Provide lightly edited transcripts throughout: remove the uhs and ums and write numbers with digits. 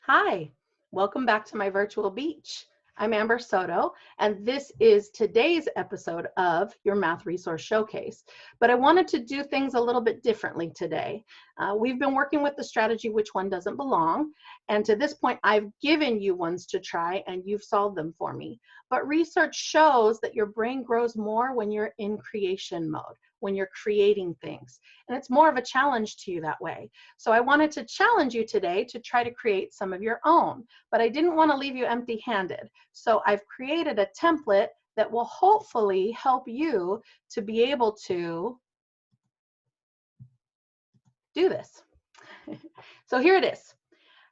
Hi, welcome back to my virtual beach. I'm Amber Soto, and this is today's episode of your Math Resource Showcase. But I wanted to do things a little bit differently today. We've been working with the strategy, which one doesn't belong, and to this point, I've given you ones to try, and you've solved them for me. But research shows that your brain grows more when you're in creation mode, when you're creating things, and it's more of a challenge to you that way. So I wanted to challenge you today to try to create some of your own, but I didn't want to leave you empty-handed. So I've created a template that will hopefully help you to be able to do this. So here it is.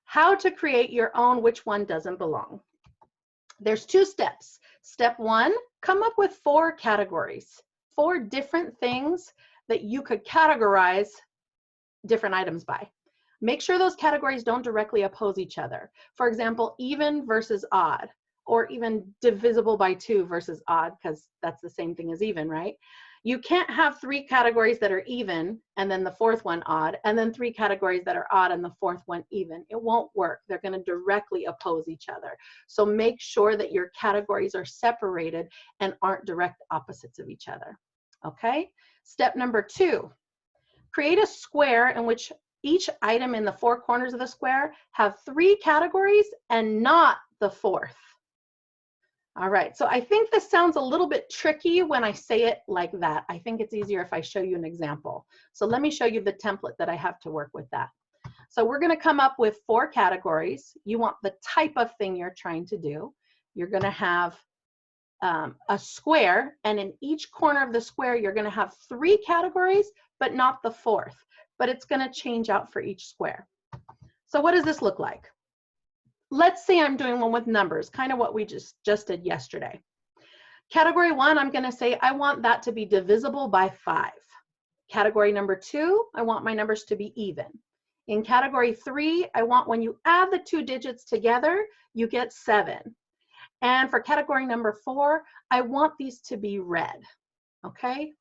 How to create your own which one doesn't belong. There's two steps. Step one, come up with 4 categories, 4 different things that you could categorize different items by. Make sure those categories don't directly oppose each other. For example, even versus odd, or even divisible by 2 versus odd, because that's the same thing as even, right? You can't have 3 categories that are even and then the 4th one odd, and then 3 categories that are odd and the 4th one even. It won't work. They're going to directly oppose each other. So make sure that your categories are separated and aren't direct opposites of each other. Okay? Step number 2, create a square in which each item in the 4 corners of the square have 3 categories and not the 4th. All right, so I think this sounds a little bit tricky when I say it like that. I think it's easier if I show you an example. So let me show you the template that I have to work with that. So we're going to come up with 4 categories. You want the type of thing you're trying to do. You're going to have a square, and in each corner of the square, you're going to have 3 categories, but not the 4th. But it's going to change out for each square. So what does this look like? Let's say I'm doing one with numbers, kind of what we just did yesterday. Category 1, I'm going to say I want that to be divisible by 5. Category number 2, I want my numbers to be even. In category 3, I want when you add the 2 digits together, you get 7. And for category number 4, I want these to be red. Okay?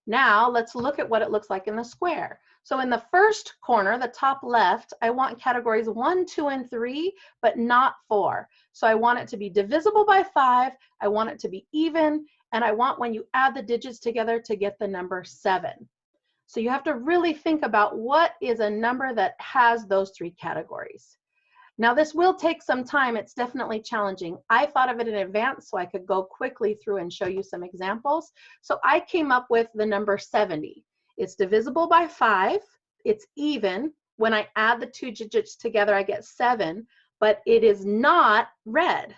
Now let's look at what it looks like in the square. So in the first corner, the top left, I want categories 1, 2, and 3, but not 4. So I want it to be divisible by 5, I want it to be even, and I want when you add the digits together to get the number 7. So you have to really think about what is a number that has those 3 categories. Now this will take some time, it's definitely challenging. I thought of it in advance so I could go quickly through and show you some examples. So I came up with the number 70. It's divisible by 5, it's even. When I add the 2 digits together, I get 7, but it is not red.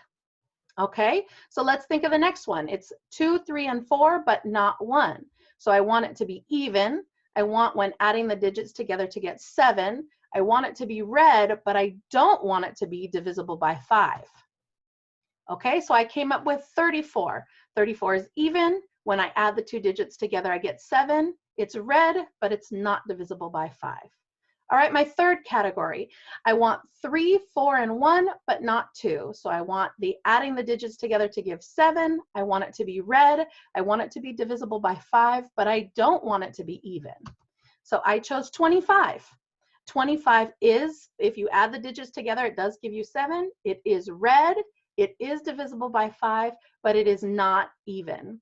Okay, so let's think of the next one. It's 2, 3, and 4, but not 1. So I want it to be even. I want when adding the digits together to get 7. I want it to be red, but I don't want it to be divisible by 5. Okay, so I came up with 34. 34 is even. When I add the 2 digits together, I get 7. It's red, but it's not divisible by 5. All right, my third category. I want 3, 4, and 1, but not 2. So I want the adding the digits together to give 7. I want it to be red. I want it to be divisible by 5, but I don't want it to be even. So I chose 25. 25 is, if you add the digits together, it does give you 7. It is red. It is divisible by 5, but it is not even.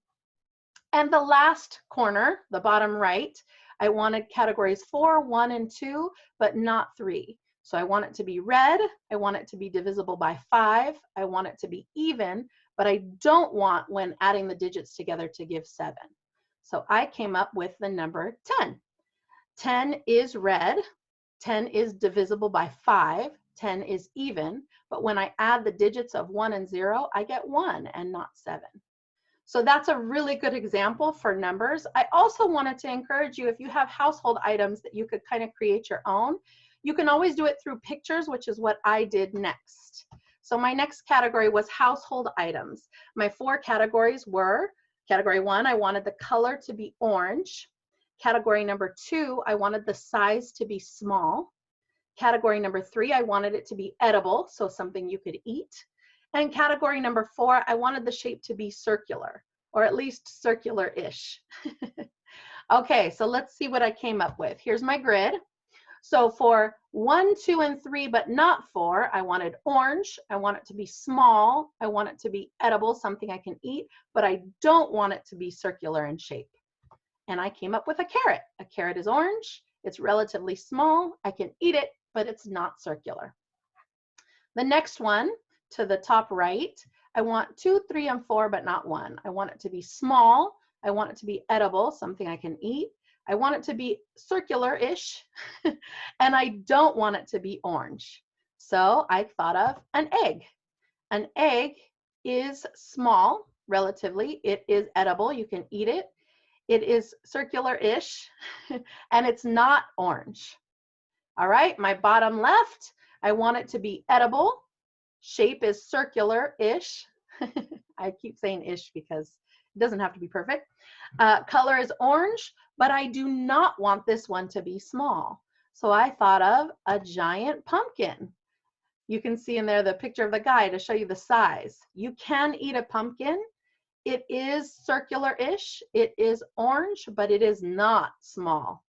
And the last corner, the bottom right, I wanted categories 4, 1, and 2, but not 3. So I want it to be red. I want it to be divisible by 5. I want it to be even, but I don't want when adding the digits together to give 7. So I came up with the number 10. 10 is red. 10 is divisible by 5, 10 is even, but when I add the digits of 1 and 0, I get 1 and not 7. So that's a really good example for numbers. I also wanted to encourage you, if you have household items that you could kind of create your own, you can always do it through pictures, which is what I did next. So my next category was household items. My 4 categories were, category 1, I wanted the color to be orange. Category number 2, I wanted the size to be small. Category number 3, I wanted it to be edible, so something you could eat. And category number 4, I wanted the shape to be circular, or at least circular-ish. Okay, so let's see what I came up with. Here's my grid. So for 1, 2, and 3, but not 4, I wanted orange. I want it to be small. I want it to be edible, something I can eat, but I don't want it to be circular in shape. And I came up with a carrot. A carrot is orange. It's relatively small. I can eat it, but it's not circular. The next one to the top right, I want 2, 3, and 4, but not 1. I want it to be small. I want it to be edible, something I can eat. I want it to be circular-ish, and I don't want it to be orange. So I thought of an egg. An egg is small, relatively. It is edible. You can eat it. It is circular-ish, and it's not orange. All right, my bottom left, I want it to be edible. Shape is circular-ish. I keep saying ish because it doesn't have to be perfect. Color is orange, but I do not want this one to be small. So I thought of a giant pumpkin. You can see in there the picture of the guy to show you the size. You can eat a pumpkin. It is circular-ish. It is orange, but it is not small.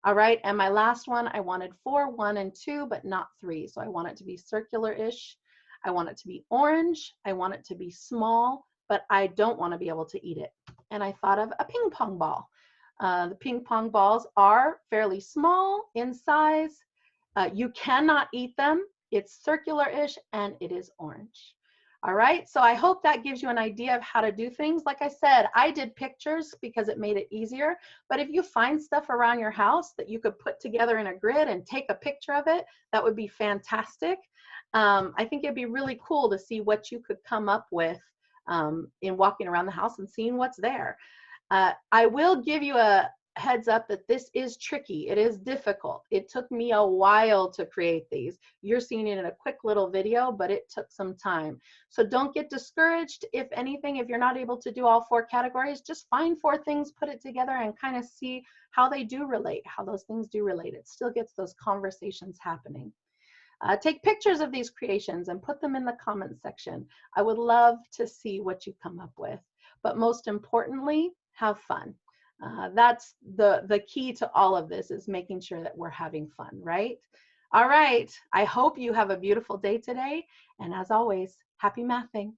All right, and my last one, I wanted 4, 1, and 2, but not 3. So I want it to be circular-ish. I want it to be orange. I want it to be small, but I don't want to be able to eat it. And I thought of a ping pong ball. The ping pong balls are fairly small in size. You cannot eat them. It's circular-ish and it is orange. All right, so I hope that gives you an idea of how to do things. Like I said, I did pictures because it made it easier, but if you find stuff around your house that you could put together in a grid and take a picture of it, that would be fantastic. I think it'd be really cool to see what you could come up with in walking around the house and seeing what's there. I will give you a heads up that this is tricky. It is difficult. It took me a while to create these. You're seeing it in a quick little video, but it took some time. So don't get discouraged. If anything, if you're not able to do all 4 categories, just find 4 things, put it together, and kind of see how they do relate, how those things do relate. It still gets those conversations happening. Take pictures of these creations and put them in the comments section. I would love to see what you come up with. But most importantly, have fun. That's the key to all of this, is making sure that we're having fun, right? All right, I hope you have a beautiful day today. And as always, happy mathing.